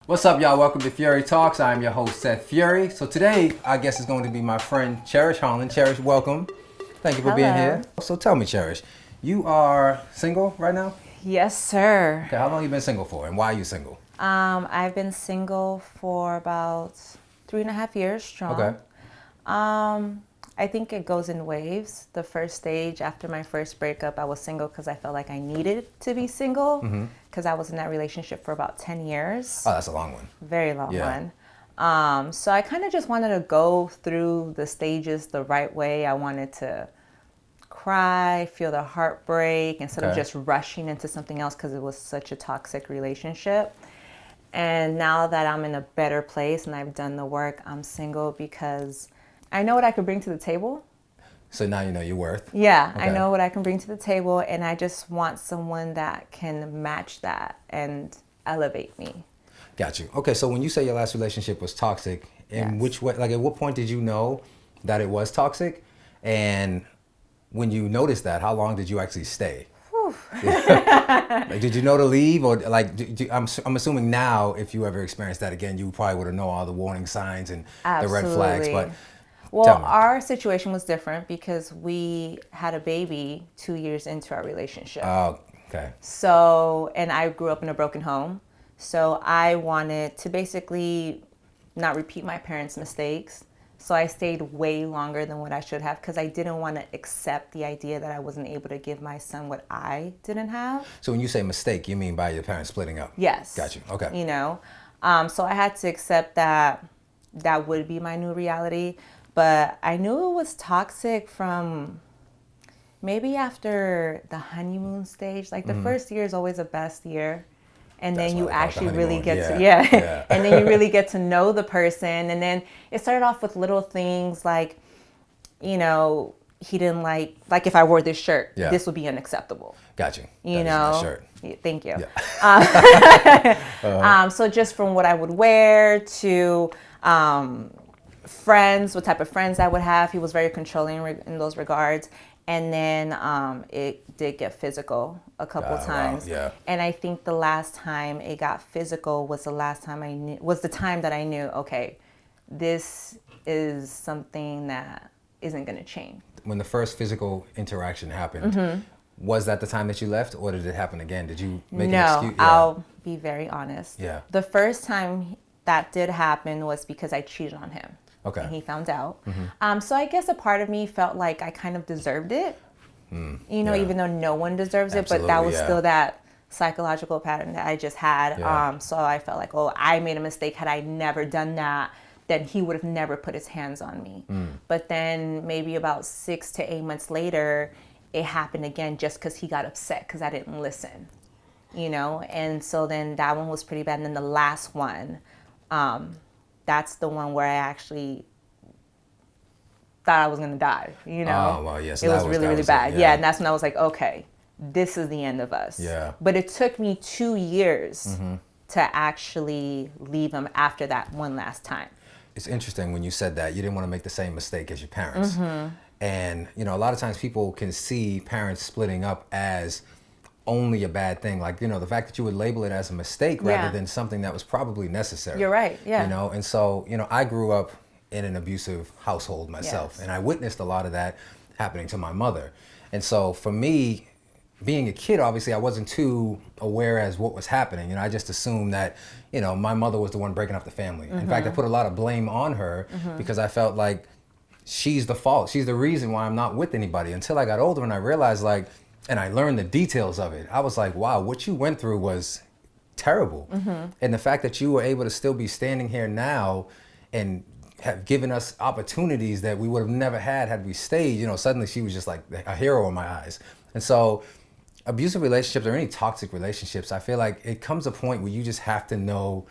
What's up, y'all? Welcome to Fury Talks. I'm your host, Seth Fury. So today, I guess, is going to be my friend Cherish Holland. Cherish, welcome. Thank you for being here. So tell me, Cherish, you are single right now? Yes, sir. Okay, how long have you been single for, and why are you single? I've been single for about 3.5 years strong. Okay. I think it goes in waves. The first stage after my first breakup, I was single because I felt like I needed to be single because I was in that relationship for about 10 years. Oh, that's a long one. Very long one. So I kind of just wanted to go through the stages the right way. I wanted to cry, feel the heartbreak instead of just rushing into something else because it was such a toxic relationship. And now that I'm in a better place and I've done the work, I'm single because I know what I could bring to the table. So now you know your worth? Yeah, Okay. I know what I can bring to the table, and I just want someone that can match that and elevate me. Got you. Okay, so when you say your last relationship was toxic, in which way, like at what point did you know that it was toxic? And when you noticed that, how long did you actually stay? Like, did you know to leave, or like? I'm assuming now, if you ever experienced that again, you probably would have known all the warning signs and the red flags. But well, our situation was different because we had a baby 2 years into our relationship. Oh, okay. So, and I grew up in a broken home, so I wanted to basically not repeat my parents' mistakes. So I stayed way longer than what I should have because I didn't want to accept the idea that I wasn't able to give my son what I didn't have. So when you say mistake, you mean by your parents splitting up? Yes. Got you. Okay. You know, so I had to accept that that would be my new reality. But I knew it was toxic from maybe after the honeymoon stage. Like the first year is always the best year. And then you actually really get to, and then you really get to know the person. And then it started off with little things like, you know, he didn't like if I wore this shirt, this would be unacceptable. Got you. You that know, is a nice shirt. Thank you. Yeah. So just from what I would wear to friends, what type of friends I would have, he was very controlling in those regards. And then it did get physical a couple times. Wow, yeah. And I think the last time it got physical was the time that I knew, okay, this is something that isn't going to change. When the first physical interaction happened, was that the time that you left, or did it happen again? Did you make an excuse? No, I'll be very honest. Yeah. The first time that did happen was because I cheated on him. Okay. And he found out. So I guess a part of me felt like I kind of deserved it. You know, even though no one deserves it, but that was still that psychological pattern that I just had. So I felt like, oh, I made a mistake. Had I never done that, then he would have never put his hands on me. But then maybe about 6 to 8 months later, it happened again just because he got upset because I didn't listen. You know, and so then that one was pretty bad. And then the last one, that's the one where I actually thought I was going to die, you know? Oh, well, yes. It was really, really bad. Yeah, and that's when I was like, okay, this is the end of us. Yeah. But it took me 2 years to actually leave him after that one last time. It's interesting when you said that you didn't want to make the same mistake as your parents. And, you know, a lot of times people can see parents splitting up as only a bad thing. Like, you know, the fact that you would label it as a mistake rather than something that was probably necessary. You're right, yeah. You know, and so, you know, I grew up in an abusive household myself, and I witnessed a lot of that happening to my mother. And so for me, being a kid, obviously I wasn't too aware as what was happening. You know, I just assumed that, you know, my mother was the one breaking up the family. In fact, I put a lot of blame on her because I felt like she's the fault. She's the reason why I'm not with anybody, until I got older and I realized, like, and I learned the details of it. I was like, wow, what you went through was terrible. And the fact that you were able to still be standing here now and have given us opportunities that we would have never had we stayed, you know, suddenly she was just like a hero in my eyes. And so abusive relationships or any toxic relationships, I feel like it comes a point where you just have to know,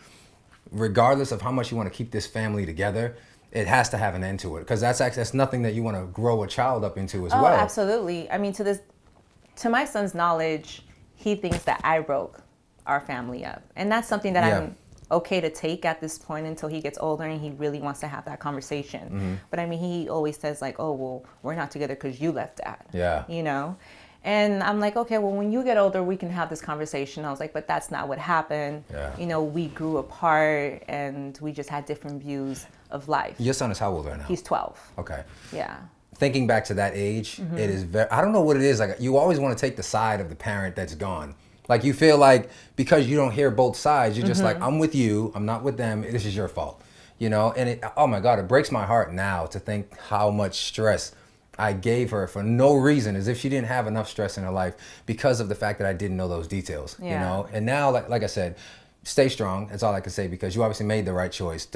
regardless of how much you want to keep this family together, it has to have an end to it. Because that's nothing that you want to grow a child up into as well. Oh, absolutely. I mean, to my son's knowledge, he thinks that I broke our family up. And that's something that I'm okay to take at this point until he gets older and he really wants to have that conversation. But I mean, he always says like, oh, well, we're not together because you left Dad. Yeah. You know? And I'm like, okay, well, when you get older, we can have this conversation. I was like, but that's not what happened. Yeah. You know, we grew apart and we just had different views of life. Your son is how old right now? He's 12. Okay. Yeah. Thinking back to that age, it is very, I don't know what it is. Like, you always want to take the side of the parent that's gone. Like, you feel like because you don't hear both sides, you're just like, I'm with you, I'm not with them, this is your fault. You know, and it, oh my God, it breaks my heart now to think how much stress I gave her for no reason, as if she didn't have enough stress in her life because of the fact that I didn't know those details, you know? And now, like I said, stay strong. That's all I can say, because you obviously made the right choice.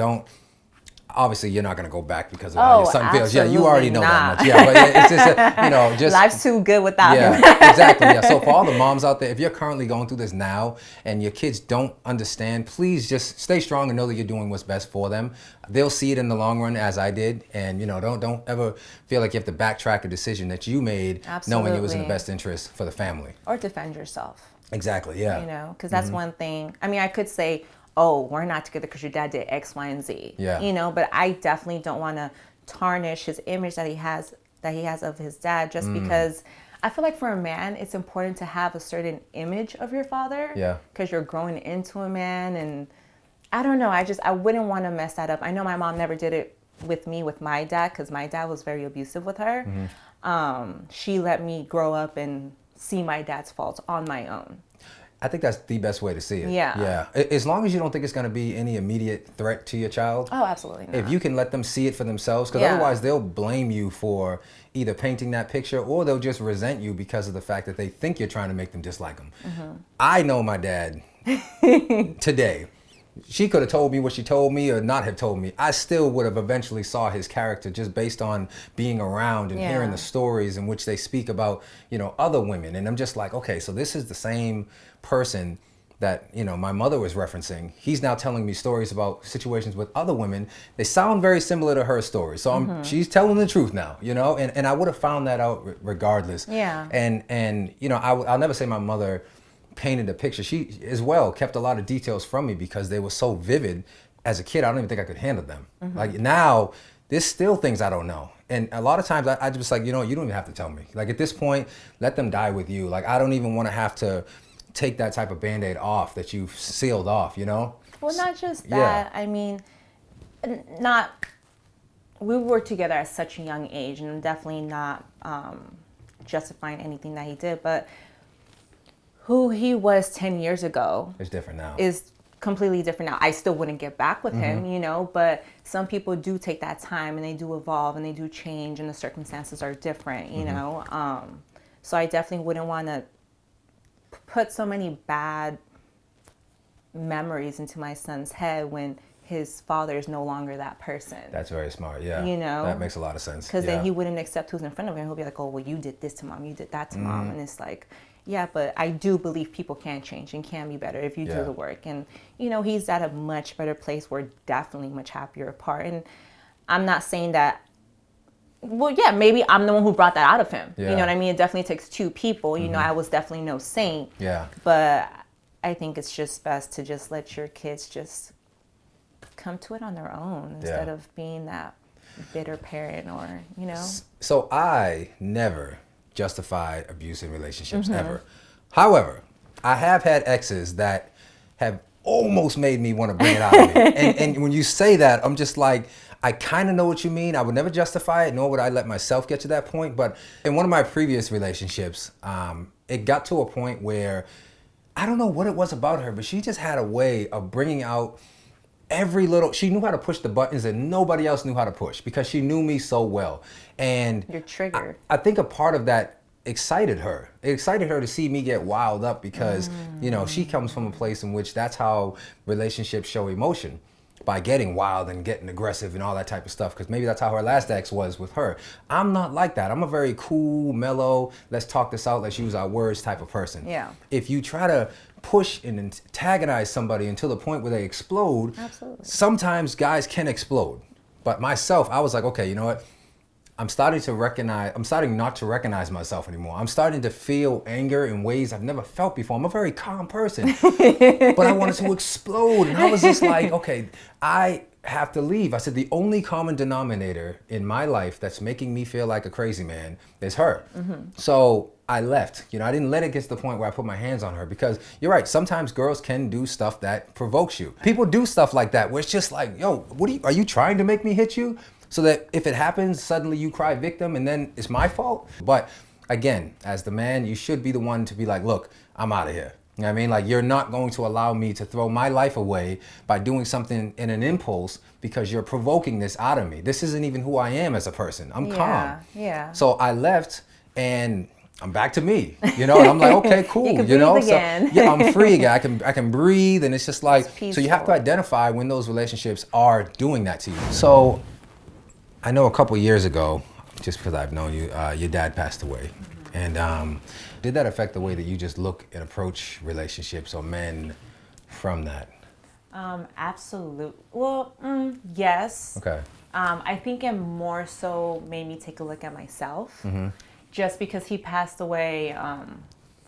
Obviously, you're not going to go back because of how your son feels. Yeah, you already know that much. Yeah, but it's just, just... Life's too good without him. Exactly. Yeah. So for all the moms out there, if you're currently going through this now and your kids don't understand, please just stay strong and know that you're doing what's best for them. They'll see it in the long run, as I did. And, don't ever feel like you have to backtrack a decision that you made knowing it was in the best interest for the family. Or defend yourself. Exactly. Yeah. Because that's one thing. I mean, I could say, oh, we're not together because your dad did X, Y, and Z. Yeah. But I definitely don't want to tarnish his image that he has of his dad, just because I feel like for a man, it's important to have a certain image of your father. Yeah. Because you're growing into a man, and I don't know. I wouldn't want to mess that up. I know my mom never did it with me, with my dad, because my dad was very abusive with her. She let me grow up and see my dad's faults on my own. I think that's the best way to see it. Yeah. Yeah. As long as you don't think it's going to be any immediate threat to your child. Oh, absolutely not. If you can let them see it for themselves, because otherwise they'll blame you for either painting that picture, or they'll just resent you because of the fact that they think you're trying to make them dislike them. I know my dad today. She could have told me what she told me or not have told me. I still would have eventually saw his character just based on being around and hearing the stories in which they speak about, other women. And I'm just like, okay, so this is the same person that, my mother was referencing. He's now telling me stories about situations with other women. They sound very similar to her story. So she's telling the truth now, and I would have found that out regardless. Yeah. And I'll never say my mother painted a picture. She as well kept a lot of details from me because they were so vivid. As a kid, I don't even think I could handle them. Like now, there's still things I don't know. And a lot of times I just like, you don't even have to tell me. Like at this point, let them die with you. Like I don't even want to have to take that type of Band-Aid off that you've sealed off, Well, not just that. I mean, we were together at such a young age, and I'm definitely not justifying anything that he did, but who he was 10 years ago is different now. Is completely different now. I still wouldn't get back with him, but some people do take that time and they do evolve and they do change and the circumstances are different, So I definitely wouldn't want to put so many bad memories into my son's head when his father is no longer that person. That's very smart, yeah. That makes a lot of sense. Because then he wouldn't accept who's in front of him. He'll be like, oh, well, you did this to mom, you did that to mom. And it's like, yeah, but I do believe people can change and can be better if you do the work. And, he's at a much better place. We're definitely much happier apart. And I'm not saying that, well, yeah, maybe I'm the one who brought that out of him. Yeah. You know what I mean? It definitely takes two people. I was definitely no saint. Yeah. But I think it's just best to just let your kids just come to it on their own instead of being that bitter parent or, So I never justify abusive relationships ever. However, I have had exes that have almost made me want to bring it out of me. And when you say that, I'm just like, I kind of know what you mean. I would never justify it, nor would I let myself get to that point. But in one of my previous relationships, it got to a point where I don't know what it was about her, but she just had a way of bringing out she knew how to push the buttons that nobody else knew how to push because she knew me so well. And you're triggered. I think a part of that excited her. It excited her to see me get wild up because, she comes from a place in which that's how relationships show emotion, by getting wild and getting aggressive and all that type of stuff, because maybe that's how her last ex was with her. I'm not like that. I'm a very cool, mellow, let's talk this out, let's use our words type of person. Yeah. If you try to push and antagonize somebody until the point where they explode, absolutely, sometimes guys can explode. But myself, I was like, okay, you know what? I'm starting not to recognize myself anymore. I'm starting to feel anger in ways I've never felt before. I'm a very calm person, but I wanted to explode. And I was just like, okay, I have to leave. I said, the only common denominator in my life that's making me feel like a crazy man is her. So I left. You know, I didn't let it get to the point where I put my hands on her, because you're right. Sometimes girls can do stuff that provokes you. People do stuff like that where it's just like, yo, are you trying to make me hit you? So that if it happens, suddenly you cry victim and then it's my fault. But again, as the man, you should be the one to be like, look, I'm out of here. You know what I mean? Like, you're not going to allow me to throw my life away by doing something in an impulse because you're provoking this out of me. This isn't even who I am as a person. I'm calm. Yeah. So I left and I'm back to me, you know, and I'm like, okay, cool. You can breathe again. So, yeah, I'm free again. I can breathe, and it's just like, it's so you have to identify when those relationships are doing that to you. So I know a couple years ago, just because I've known you, your dad passed away. And did that affect the way that you just look and approach relationships or men from that? Absolutely. Well, yes. Okay. I think it more so made me take a look at myself, just because he passed away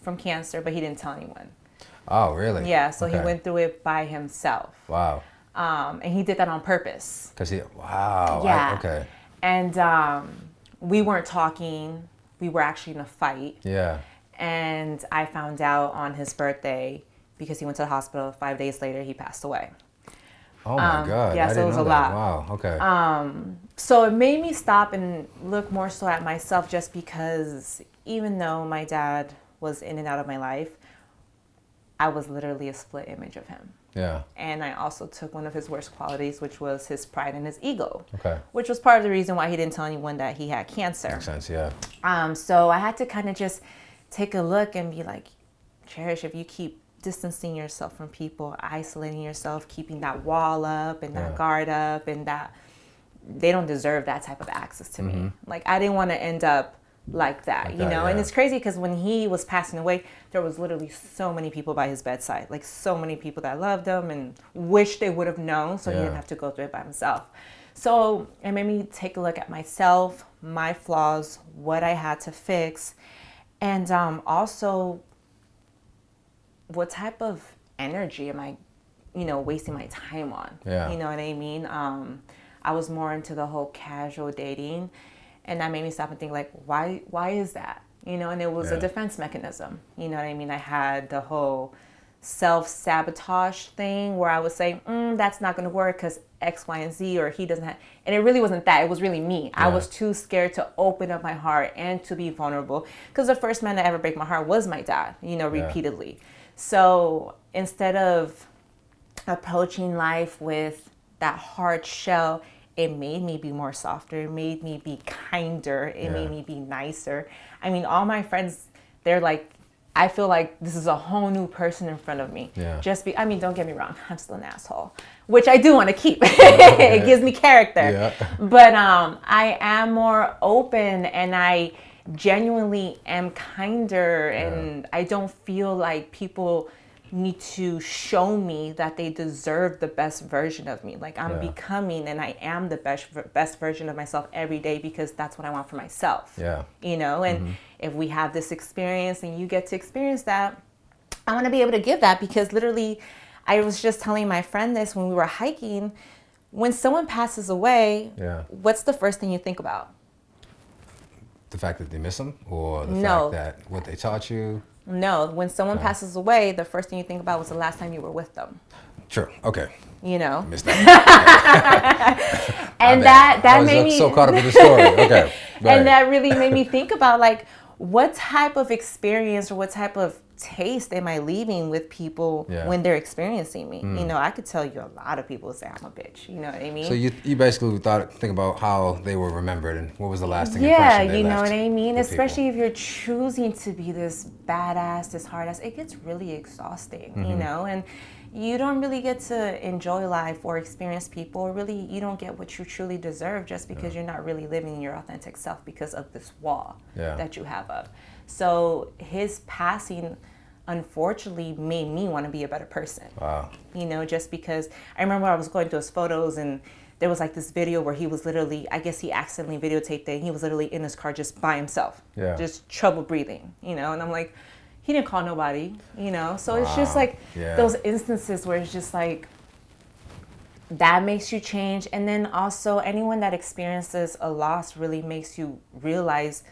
from cancer, but he didn't tell anyone. Oh, really? Yeah, so he went through it by himself. Wow. And he did that on purpose. Wow. Yeah. Okay. And we weren't talking. We were actually in a fight. Yeah. And I found out on his birthday, because he went to the hospital. 5 days later, he passed away. Oh my God. Yeah, I so it was a didn't know lot. that. Wow. Okay. So it made me stop and look more so at myself, just because even though my dad was in and out of my life, I was literally a split image of him. Yeah. And I also took one of his worst qualities, which was his pride and his ego. Okay. Which was part of the reason why he didn't tell anyone that he had cancer. Makes sense, yeah. So I had to kind of just take a look and be like, Cherish, if you keep distancing yourself from people, isolating yourself, keeping that wall up and that guard up, and that they don't deserve that type of access to me. Like, I didn't want to end up like that, you know? Yeah. And it's crazy because when he was passing away, there was literally so many people by his bedside, like so many people that loved him and wish they would have known, so he didn't have to go through it by himself. So it made me take a look at myself, my flaws, what I had to fix, and also what type of energy am I, wasting my time on? Yeah. You know what I mean? I was more into the whole casual dating, and that made me stop and think, like, why is that? And it was a defense mechanism. You know what I mean? I had the whole self-sabotage thing where I would say, that's not going to work because X, Y, and Z, or he doesn't have, and it really wasn't that. It was really me. I was too scared to open up my heart and to be vulnerable, because the first man to ever break my heart was my dad, repeatedly. So instead of approaching life with that hard shell, it made me be more softer. It made me be kinder. It made me be nicer. I mean, all my friends, they're like, I feel like this is a whole new person in front of me. Yeah. Don't get me wrong, I'm still an asshole, which I do want to keep. It gives me character. Yeah. But I am more open, and I genuinely am kinder, and I don't feel like people need to show me that they deserve the best version of me. Like, I'm becoming, and I am the best version of myself every day, because that's what I want for myself. Yeah. And if we have this experience and you get to experience that, I want to be able to give that, because literally, I was just telling my friend this when we were hiking. When someone passes away, what's the first thing you think about? The fact that they miss them, or the fact that what they taught you? No, when someone passes away, the first thing you think about was the last time you were with them. True. Okay. Missed that. And that made me so caught up in the story. Okay. And that really made me think about, like, what type of experience or what type of taste am I leaving with people when they're experiencing me? I could tell you a lot of people say I'm a bitch. You know what I mean? So you basically think about how they were remembered and what was the lasting impression they left. You know what I mean? Especially people. if you're choosing to be this badass, this hard ass, it gets really exhausting, and you don't really get to enjoy life or experience people, or really you don't get what you truly deserve just because you're not really living your authentic self because of this wall that you have up. So his passing, unfortunately, made me want to be a better person. Wow. Just because I remember I was going through his photos, and there was like this video where he was literally, I guess he accidentally videotaped it, and he was literally in his car just by himself, just trouble breathing, and I'm like, he didn't call nobody, so it's just like those instances where it's just like, that makes you change. And then also, anyone that experiences a loss really makes you realize,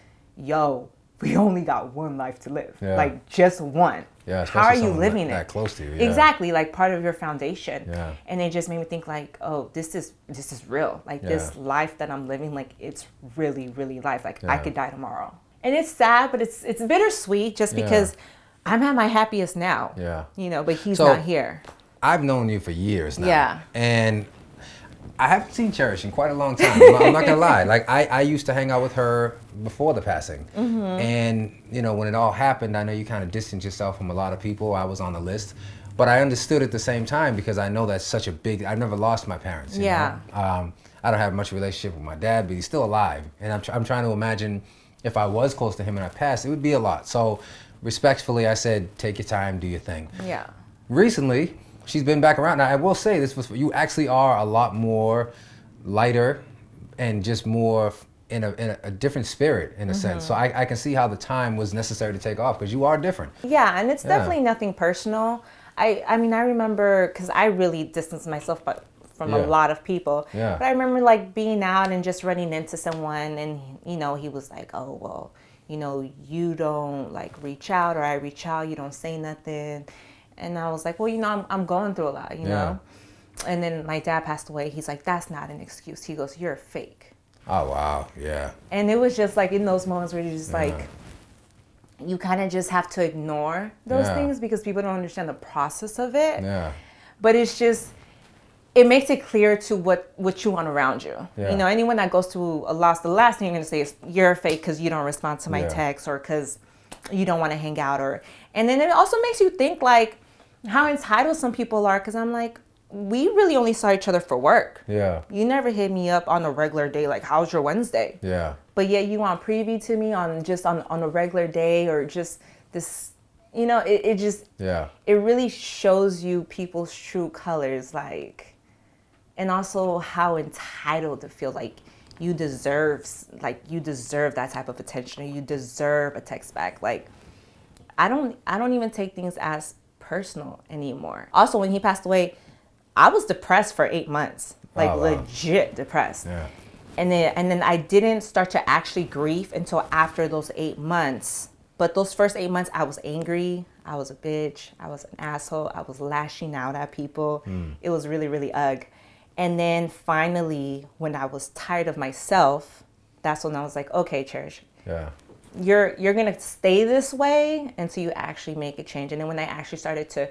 we only got one life to live, like just one. Yeah, how are you living that close to you? Exactly, like part of your foundation. Yeah. And it just made me think like, oh, this is real. Like this life that I'm living, like it's really, really life. Like I could die tomorrow. And it's sad, but it's bittersweet just because I'm at my happiest now. Yeah. You know, but he's not here. I've known you for years now. Yeah. And I haven't seen Cherish in quite a long time. I'm not gonna lie. Like I used to hang out with her before the passing. And you know, when it all happened, I know you kind of distanced yourself from a lot of people. I was on the list. But I understood at the same time because I know that's such a big, I've never lost my parents. You know? I don't have much of a relationship with my dad, but he's still alive. And I'm trying to imagine if I was close to him and I passed, it would be a lot. So respectfully, I said, take your time, do your thing. Yeah. Recently, she's been back around. Now, I will say this, you actually are a lot more lighter and just more in a different spirit, in a sense. So I can see how the time was necessary to take off because you are different. Yeah, and it's definitely nothing personal. I mean, I remember, because I really distanced myself from a lot of people. Yeah. But I remember like being out and just running into someone and, you know, he was like, oh, well, you know, you don't like reach out, or I reach out, you don't say nothing. And I was like, well, you know, I'm going through a lot, you know? And then my dad passed away. He's like, that's not an excuse. He goes, you're fake. Oh, wow. Yeah. And it was just like in those moments where you're just like, you kind of just have to ignore those things because people don't understand the process of it. Yeah. But it's just, it makes it clear to what you want around you. Yeah. You know, anyone that goes through a loss, the last thing you're going to say is you're fake because you don't respond to my text, or because you don't want to hang out. And then it also makes you think like how entitled some people are, because I'm like, we really only saw each other for work. Yeah. You never hit me up on a regular day like, how's your Wednesday? Yeah. But yet you want preview to me on a regular day, or just this, you know, it just, it really shows you people's true colors, like, and also how entitled to feel like you deserve that type of attention, or you deserve a text back. Like, I don't even take things as personal anymore. Also, when he passed away, I was depressed for 8 months, like legit depressed. Yeah. And then I didn't start to actually grieve until after those 8 months. But those first 8 months, I was angry. I was a bitch. I was an asshole. I was lashing out at people. It was really, really ugh. And then finally, when I was tired of myself, that's when I was like, okay, Cherish. Yeah. You're gonna stay this way until you actually make a change. And then when I actually started to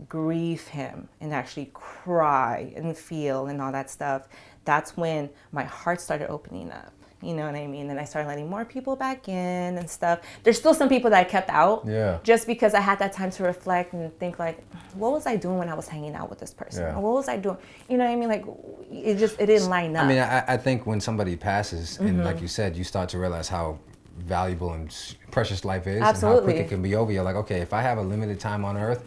grieve him and actually cry and feel and all that stuff, that's when my heart started opening up. You know what I mean? And I started letting more people back in and stuff. There's still some people that I kept out, just because I had that time to reflect and think like, what was I doing when I was hanging out with this person? Or what was I doing? You know what I mean? Like, it didn't line up. I mean, I think when somebody passes, and like you said, you start to realize how valuable and precious life is. Absolutely. And how quick it can be over. You're like, okay, if I have a limited time on earth,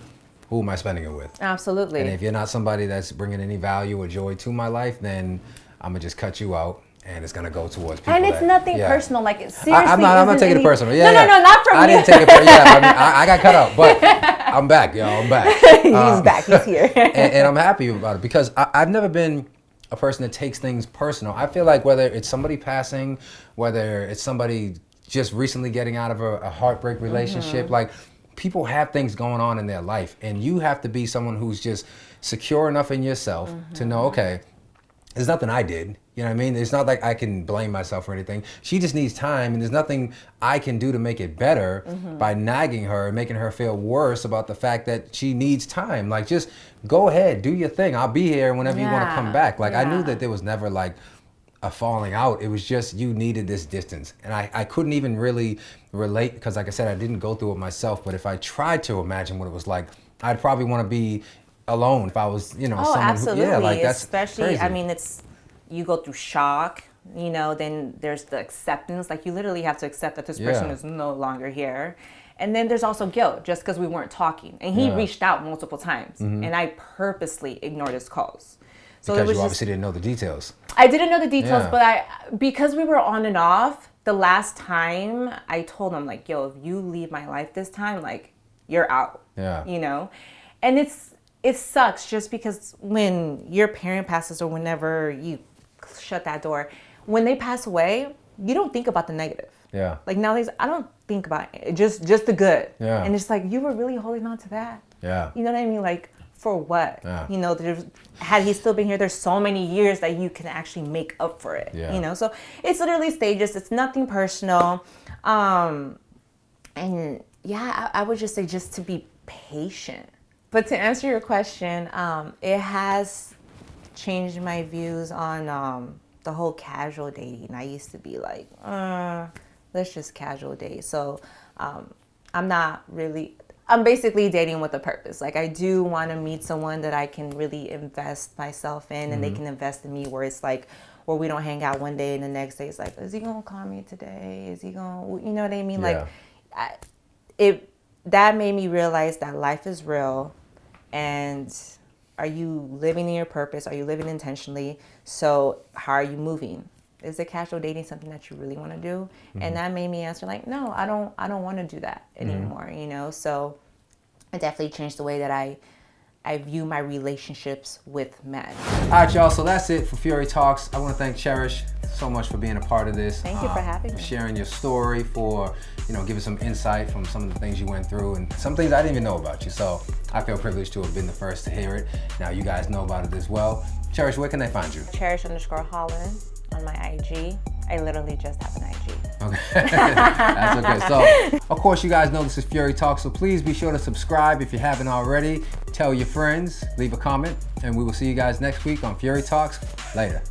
who am I spending it with? Absolutely. And if you're not somebody that's bringing any value or joy to my life, then I'm gonna just cut you out, and it's gonna go towards people. And it's nothing personal. Like, seriously, I'm not taking it personal. No, not from you. I didn't take it personal. I mean, I got cut out, but I'm back, yo. I'm back. He's back. He's here. and I'm happy about it because I've never been a person that takes things personal. I feel like whether it's somebody passing, whether it's somebody just recently getting out of a heartbreak relationship, like, people have things going on in their life, and you have to be someone who's just secure enough in yourself to know, okay, there's nothing I did. You know what I mean? It's not like I can blame myself for anything. She just needs time, and there's nothing I can do to make it better by nagging her and making her feel worse about the fact that she needs time. Like, just go ahead, do your thing. I'll be here whenever you want to come back. Like, I knew that there was never like a falling out. It was just you needed this distance. And I couldn't even really relate because, like I said, I didn't go through it myself. But if I tried to imagine what it was like, I'd probably want to be alone if I was, you know, someone absolutely. who, like, that's especially crazy. I mean, you go through shock, you know, then there's the acceptance. Like, you literally have to accept that this person is no longer here. And then there's also guilt just because we weren't talking. And he reached out multiple times, and I purposely ignored his calls. So because you obviously didn't know the details. I didn't know the details, but because we were on and off, the last time I told him, like, yo, if you leave my life this time, like, you're out. Yeah. You know? And it sucks just because when your parent passes, or whenever you shut that door, when they pass away, you don't think about the negative. Yeah. Like, nowadays, I don't think about it, just the good. Yeah. And it's like, you were really holding on to that. Yeah. You know what I mean? Like, for what? Yeah. You know, had he still been here, there's so many years that you can actually make up for it. Yeah. You know, so it's literally stages. It's nothing personal. And yeah, I would just say just to be patient. But to answer your question, it has changed my views on the whole casual dating. I used to be like, let's just casual date. So I'm basically dating with a purpose. Like, I do want to meet someone that I can really invest myself in, and they can invest in me, where it's like, where we don't hang out one day and the next day it's like, is he gonna call me today? Is he gonna, you know what I mean? Yeah. Like, that made me realize that life is real, and are you living in your purpose? Are you living intentionally? So how are you moving? Is the casual dating something that you really want to do? And that made me answer like, no, I don't want to do that anymore, you know? So it definitely changed the way that I view my relationships with men. All right, y'all, so that's it for Fury Talks. I want to thank Cherish so much for being a part of this. Thank you for having me. Sharing your story, for, you know, giving some insight from some of the things you went through and some things I didn't even know about you. So I feel privileged to have been the first to hear it. Now you guys know about it as well. Cherish, where can they find you? Cherish_Holland on my IG. I literally just have an IG. Okay, that's okay. So, of course, you guys know this is Fury Talk, so please be sure to subscribe if you haven't already. Tell your friends, leave a comment, and we will see you guys next week on Fury Talks. Later.